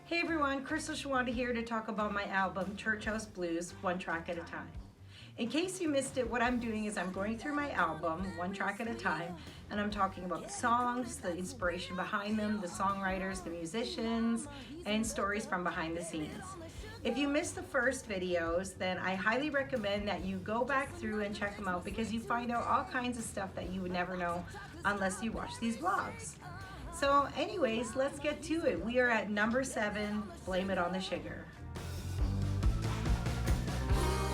Hey everyone, Crystal Shawanda here to talk about my album, Churchhouse Blues, one track at a time. In case you missed it, what I'm doing is I'm going through my album, one track at a time, and I'm talking about the songs, the inspiration behind them, the songwriters, the musicians, and stories from behind the scenes. If you missed the first videos, then I highly recommend that you go back through and check them out because you find out all kinds of stuff that you would never know unless you watch these vlogs. So anyways, let's get to it. We are at number 7, Blame It on the Sugar.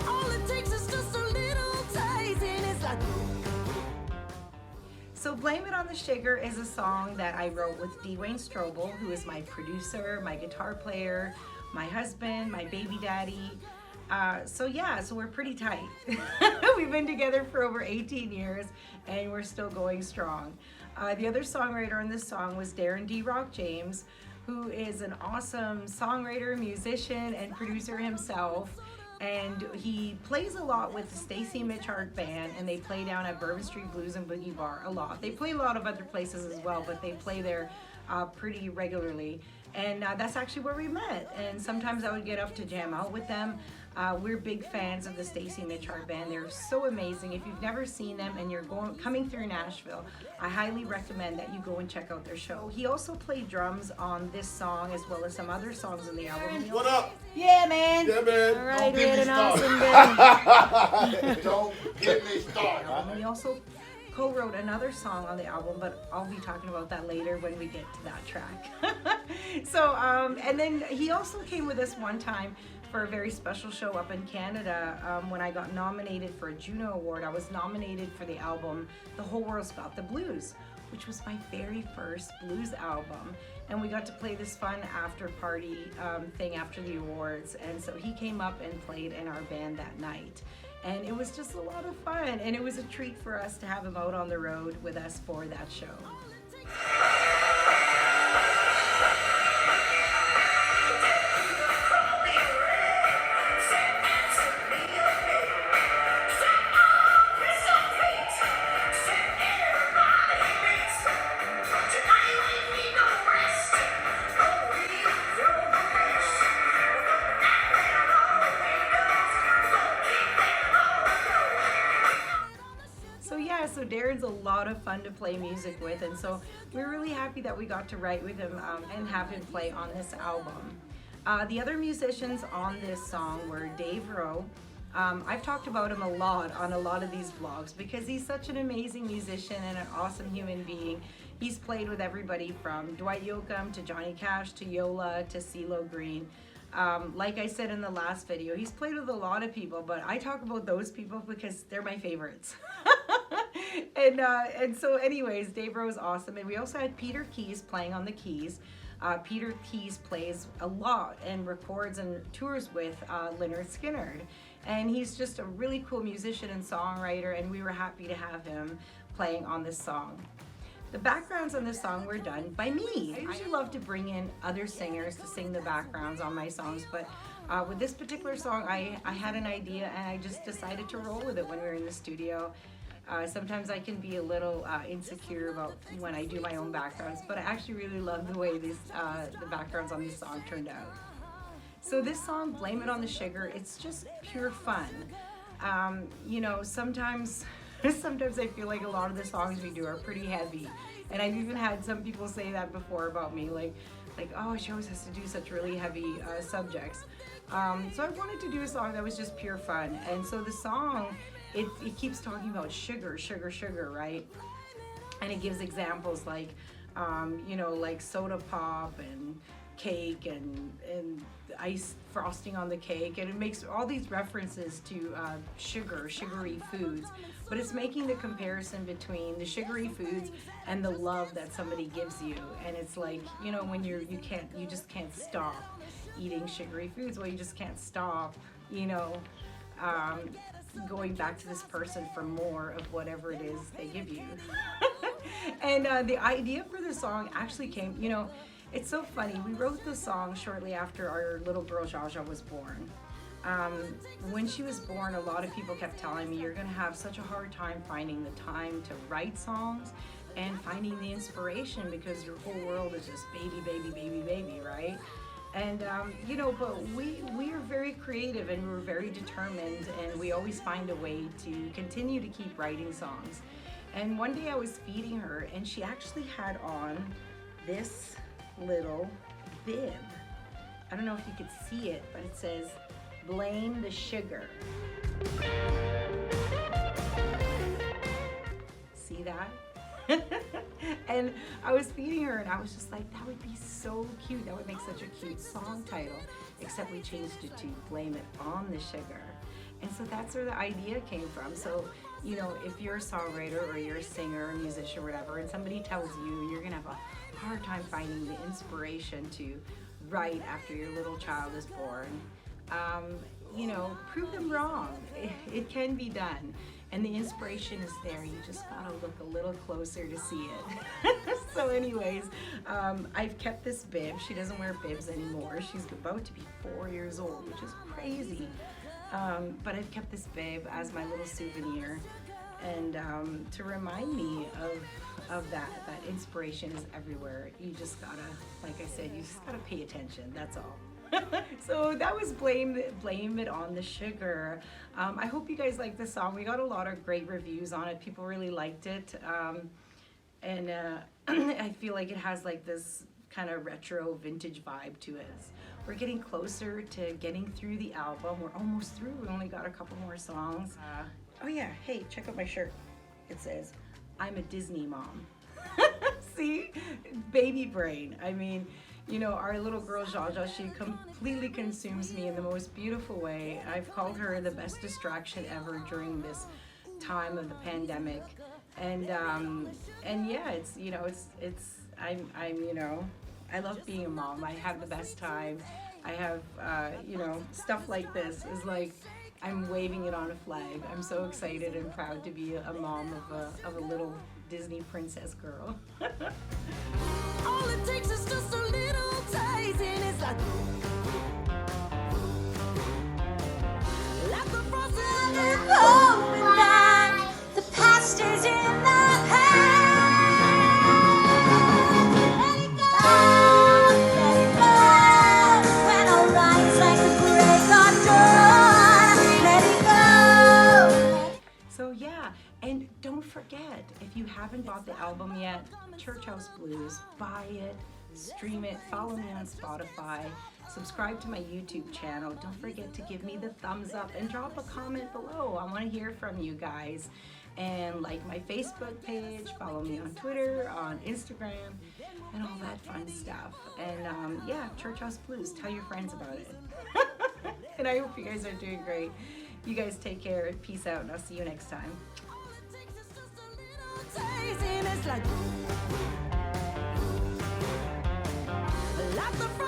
All it takes is just a little taste and it's like... So Blame It on the Sugar is a song that I wrote with Dwayne Strobel, who is my producer, my guitar player, my husband, my baby daddy. So we're pretty tight. We've been together for over 18 years and we're still going strong. The other songwriter on this song was Darin D Roc James, who is an awesome songwriter, musician, and producer himself. And he plays a lot with the Stacy Mitchart Band, and they play down at Bourbon Street Blues and Boogie Bar a lot. They play a lot of other places as well, but they play there pretty regularly. And that's actually where we met. And sometimes I would get up to jam out with them. We're big fans of the Stacy Mitchart Band. They're so amazing. If you've never seen them and you're coming through Nashville, I highly recommend that you go and check out their show. He also played drums on this song as well as some other songs in the album. What up? Yeah, man. Yeah, man. All right, Don't we get had me an awesome day. Don't get me started. And he also co-wrote another song on the album, but I'll be talking about that later when we get to that track. And then he also came with us one time for a very special show up in Canada when I got nominated for a Juno Award. I was nominated for the album The Whole World's Got the Blues, which was my very first blues album. And we got to play this fun after party thing after the awards. And so he came up and played in our band that night. And it was just a lot of fun. And it was a treat for us to have him out on the road with us for that show. So Darin's a lot of fun to play music with, and so we're really happy that we got to write with him and have him play on this album. The other musicians on this song were Dave Rowe. I've talked about him a lot on a lot of these vlogs because he's such an amazing musician and an awesome human being. He's played with everybody from Dwight Yoakam to Johnny Cash to Yola to CeeLo Green. Like I said in the last video, he's played with a lot of people, but I talk about those people because they're my favorites. And so anyways, Dave Rowe's awesome. And we also had Peter Keys playing on the keys. Peter Keys plays a lot and records and tours with Lynyrd Skynyrd. And he's just a really cool musician and songwriter, and we were happy to have him playing on this song. The backgrounds on this song were done by me. I usually love to bring in other singers to sing the backgrounds on my songs, but with this particular song, I had an idea and I just decided to roll with it when we were in the studio. Sometimes I can be a little insecure about when I do my own backgrounds, but I actually really love the way the backgrounds on this song turned out. So this song, Blame It on the Sugar, it's just pure fun. You know, sometimes I feel like a lot of the songs we do are pretty heavy. And I've even had some people say that before about me, like oh, she always has to do such really heavy subjects. So I wanted to do a song that was just pure fun. And so the song, it keeps talking about sugar, sugar, sugar, right? And it gives examples like, you know, like soda pop and cake and ice frosting on the cake, and it makes all these references to sugary foods, but it's making the comparison between the sugary foods and the love that somebody gives you. And it's like, you know, when you just can't stop eating sugary foods. Well, you just can't stop, you know, going back to this person for more of whatever it is they give you. And the idea for the song actually came, you know, it's so funny. We wrote the song shortly after our little girl Jaja was born. When she was born, a lot of people kept telling me, you're gonna have such a hard time finding the time to write songs and finding the inspiration because your whole world is just baby, baby, baby, baby, right? And you know, but we are very creative and we're very determined, and we always find a way to continue to keep writing songs. And one day I was feeding her, and she actually had on this little bib. I don't know if you could see it, but it says, "Blame the sugar." See that? And I was feeding her, and I was just like, that would be so cute. That would make such a cute song title, except we changed it to "Blame It on the Sugar." And so that's where the idea came from. So, you know, if you're a songwriter or you're a singer or musician or whatever, and somebody tells you you're gonna have a hard time finding the inspiration to write after your little child is born, you know, prove them wrong. It can be done. And the inspiration is there. You just gotta look a little closer to see it. So anyways, I've kept this bib. She doesn't wear bibs anymore. She's about to be 4 years old, which is crazy. But I've kept this bib as my little souvenir, and to remind me of that inspiration is everywhere. You just gotta, like I said, you just gotta pay attention. That's all. So that was Blame It on the Sugar. I hope you guys like the song. We got a lot of great reviews on it. People really liked it. And I feel like it has like this kind of retro vintage vibe to it. We're getting closer to getting through the album. We're almost through. We only got a couple more songs. Oh yeah, hey, check out my shirt. It says, "I'm a Disney mom." See? Baby brain. I mean, you know, our little girl Jaja, she completely consumes me in the most beautiful way. I've called her the best distraction ever during this time of the pandemic. And yeah, it's, you know, I'm you know, I love being a mom. I have the best time. I have, you know, stuff like this is like, I'm waving it on a flag. I'm so excited and proud to be a mom of a little Disney princess girl. All it takes is just a little taste, and it's like the frosting is going down. The past is in the past. Let it go when all rights like the break of dawn. Let it go. So yeah, and don't forget, if you haven't bought the album yet, Churchhouse Blues, buy it, stream it, follow me on Spotify, subscribe to my YouTube channel. Don't forget to give me the thumbs up and drop a comment below. I want to hear from you guys. And like my Facebook page, follow me on Twitter, on Instagram, and all that fun stuff. And yeah, Churchhouse Blues, tell your friends about it. And I hope you guys are doing great. You guys take care, peace out, and I'll see you next time. It's like the